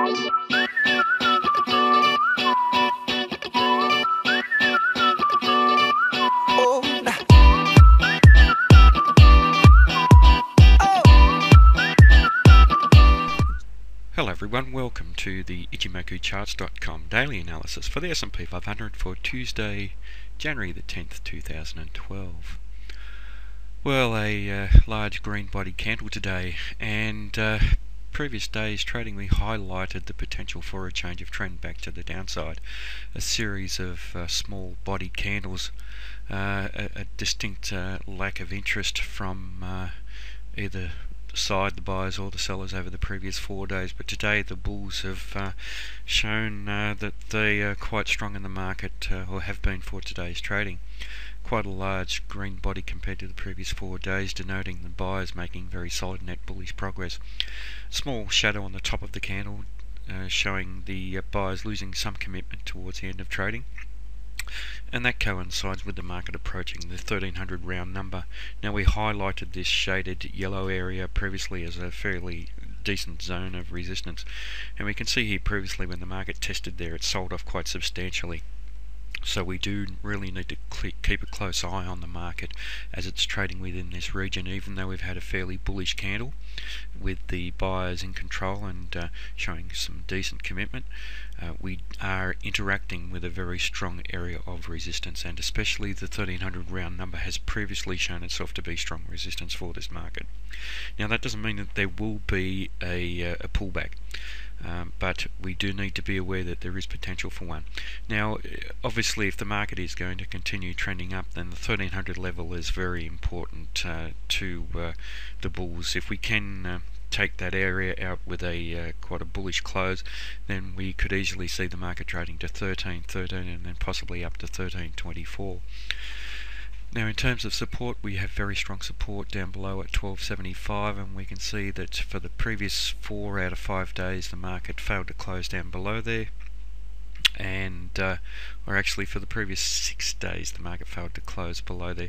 Hello everyone, welcome to the Ichimoku daily analysis for the S&P 500 for Tuesday, January the 10th, 2012. Well, a large green body candle today, and previous days trading we highlighted the potential for a change of trend back to the downside. A series of small bodied candles, a distinct lack of interest from either side, the buyers or the sellers, over the previous 4 days, but today the bulls have shown that they are quite strong in the market, or have been for today's trading. Quite a large green body compared to the previous 4 days, denoting the buyers making very solid net bullish progress. Small shadow on the top of the candle, showing the buyers losing some commitment towards the end of trading. And that coincides with the market approaching the 1300 round number. Now, we highlighted this shaded yellow area previously as a fairly decent zone of resistance, and we can see here previously when the market tested there, it sold off quite substantially. So we do really need to keep a close eye on the market as it's trading within this region, even though we've had a fairly bullish candle with the buyers in control and showing some decent commitment. We are interacting with a very strong area of resistance, and especially the 1300 round number has previously shown itself to be strong resistance for this market. Now, that doesn't mean that there will be a pullback. But we do need to be aware that there is potential for one. Now, obviously, if the market is going to continue trending up, then the 1300 level is very important to the bulls. If we can take that area out with a quite a bullish close, then we could easily see the market trading to 13.13 and then possibly up to 13.24. Now, in terms of support, we have very strong support down below at 12.75, and we can see that for the previous 4 out of 5 days the market failed to close down below there, and or actually for the previous 6 days the market failed to close below there.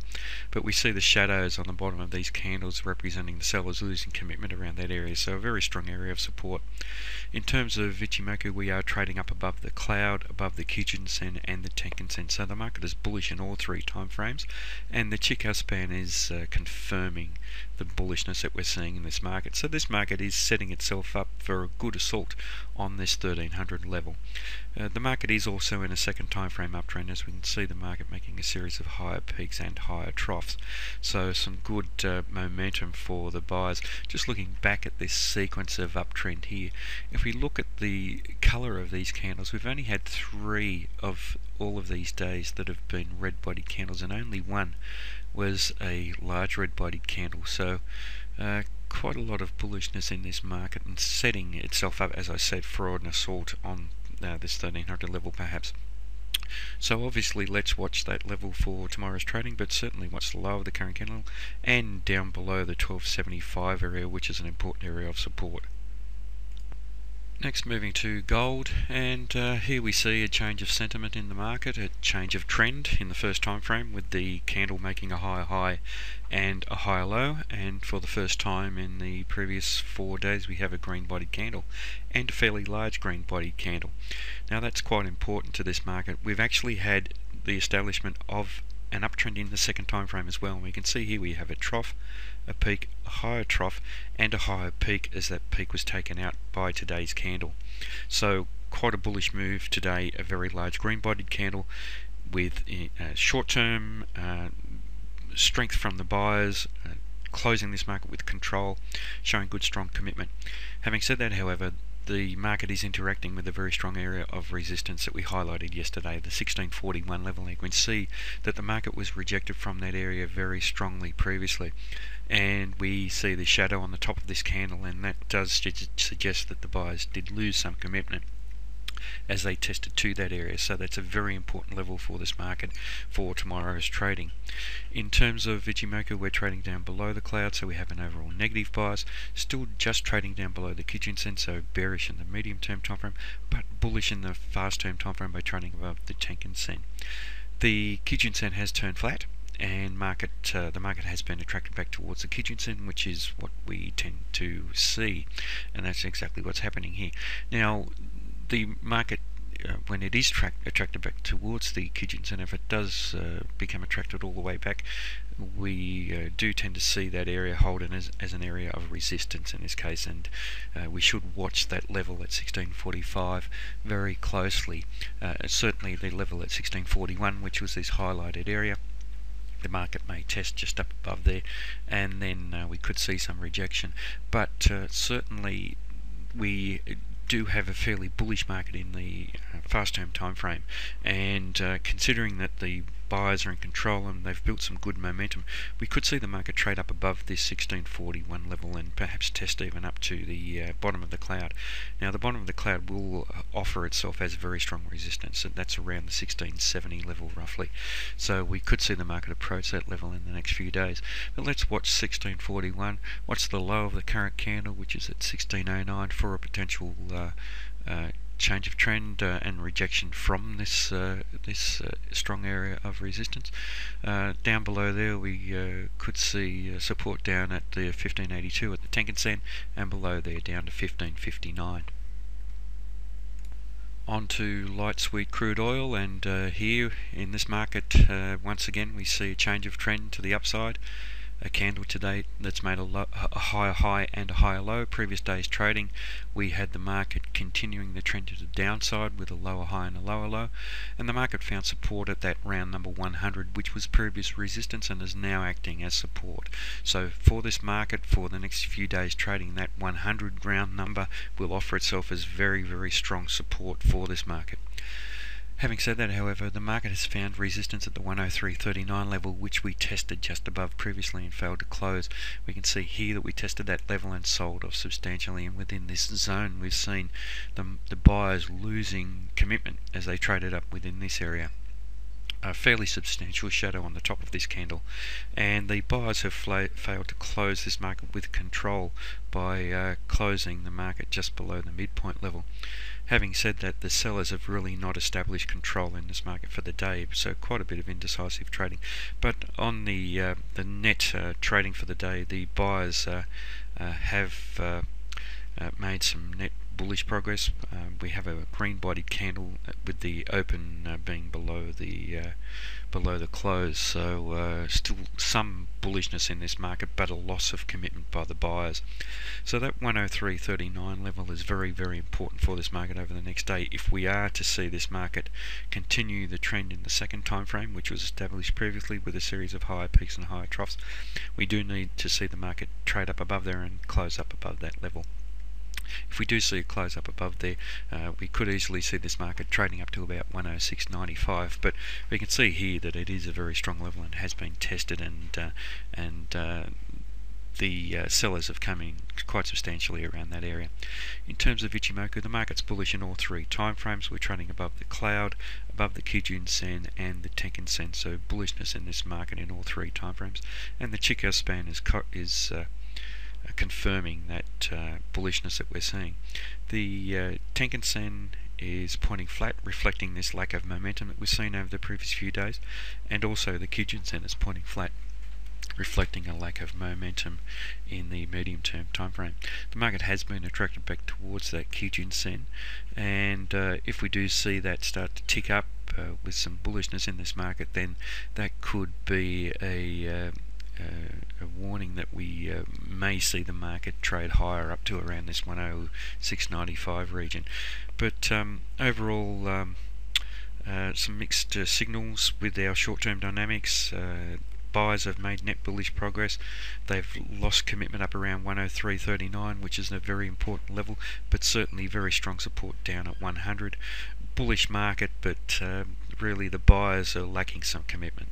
But we see the shadows on the bottom of these candles representing the sellers losing commitment around that area, so a very strong area of support. In terms of Ichimoku, we are trading up above the cloud, above the Kijun-sen and the Tenkan-sen, so the market is bullish in all 3 time frames, and the Chikou span is confirming the bullishness that we're seeing in this market. So this market is setting itself up for a good assault on this 1300 level. The market is also in a second time frame uptrend, as we can see the market making a series of higher peaks and higher troughs, so some good momentum for the buyers. Just looking back at this sequence of uptrend here, if we look at the colour of these candles, we've only had 3 of all of these days that have been red bodied candles, and only one was a large red bodied candle. So quite a lot of bullishness in this market and setting itself up, as I said, for an assault on this 1300 level perhaps. So obviously let's watch that level for tomorrow's trading, but certainly watch the low of the current candle and down below the 12.75 area, which is an important area of support. Next, moving to gold, and here we see a change of sentiment in the market, a change of trend in the first time frame, with the candle making a higher high and a higher low, and for the first time in the previous 4 days we have a green bodied candle and a fairly large green bodied candle. Now, that's quite important to this market. We've actually had the establishment of an uptrend in the second time frame as well, and we can see here we have a trough, a peak, a higher trough and a higher peak, as that peak was taken out by today's candle. So quite a bullish move today, a very large green bodied candle with short-term strength from the buyers, closing this market with control, showing good strong commitment. Having said that, however, the market is interacting with a very strong area of resistance that we highlighted yesterday, the 1641 level. You can see that the market was rejected from that area very strongly previously, and we see the shadow on the top of this candle, and that does suggest that the buyers did lose some commitment as they tested to that area. So that's a very important level for this market for tomorrow's trading. In terms of Ichimoku, we're trading down below the cloud, so we have an overall negative bias, still just trading down below the Kijun-sen, so bearish in the medium term time frame, but bullish in the fast term time frame by trading above the Tenkan-sen. The Kijun-sen has turned flat, and the market has been attracted back towards the Kijun-sen, which is what we tend to see, and that's exactly what's happening here. Now, the market, when it is attracted back towards the Kijun-sen, if it does become attracted all the way back, we do tend to see that area holding as an area of resistance in this case, and we should watch that level at 1645 very closely. Certainly the level at 1641, which was this highlighted area, the market may test just up above there, and then we could see some rejection. But certainly we do have a fairly bullish market in the fast-term time frame, and considering that the buyers are in control and they've built some good momentum, we could see the market trade up above this 1641 level and perhaps test even up to the bottom of the cloud. Now, the bottom of the cloud will offer itself as very strong resistance, and that's around the 1670 level roughly. So we could see the market approach that level in the next few days. But let's watch 1641. What's the low of the current candle, which is at 1609, for a potential change of trend and rejection from this strong area of resistance. Down below there we could see support down at the 1582 at the Tenkan-sen, and below there down to 1559. On to light sweet crude oil, and here in this market once again we see a change of trend to the upside. A candle today that's made a higher high and a higher low. Previous day's trading, we had the market continuing the trend to the downside with a lower high and a lower low, and the market found support at that round number 100, which was previous resistance and is now acting as support. So for this market, for the next few days trading, that 100 round number will offer itself as very, very strong support for this market. Having said that, however, the market has found resistance at the 103.39 level, which we tested just above previously and failed to close. We can see here that we tested that level and sold off substantially, and within this zone we've seen the buyers losing commitment as they traded up within this area. A fairly substantial shadow on the top of this candle, and the buyers have failed to close this market with control by closing the market just below the midpoint level. Having said that, the sellers have really not established control in this market for the day, so quite a bit of indecisive trading. But on the net trading for the day, the buyers have made some net bullish progress. We have a green-bodied candle with the open being below the close, so still some bullishness in this market, but a loss of commitment by the buyers. So that 103.39 level is very, very important for this market over the next day. If we are to see this market continue the trend in the second time frame, which was established previously with a series of higher peaks and higher troughs, we do need to see the market trade up above there and close up above that level. If we do see a close up above there, we could easily see this market trading up to about 106.95, but we can see here that it is a very strong level and has been tested, and the sellers have come in quite substantially around that area. In terms of Ichimoku, the market's bullish in all three time frames. We're trading above the cloud, above the Kijun-sen and the Tenkan-sen, so bullishness in this market in all three time frames, and the Chikou span is confirming that bullishness that we're seeing. The Tenkan-sen is pointing flat, reflecting this lack of momentum that we've seen over the previous few days, and also the Kijun-sen is pointing flat, reflecting a lack of momentum in the medium-term time frame. The market has been attracted back towards that Kijun-sen, and if we do see that start to tick up with some bullishness in this market, then that could be a warning that we may see the market trade higher up to around this 106.95 region. But overall, some mixed signals with our short-term dynamics. Buyers have made net bullish progress. They've lost commitment up around 103.39, which is a very important level, but certainly very strong support down at 100. Bullish market, but really the buyers are lacking some commitment.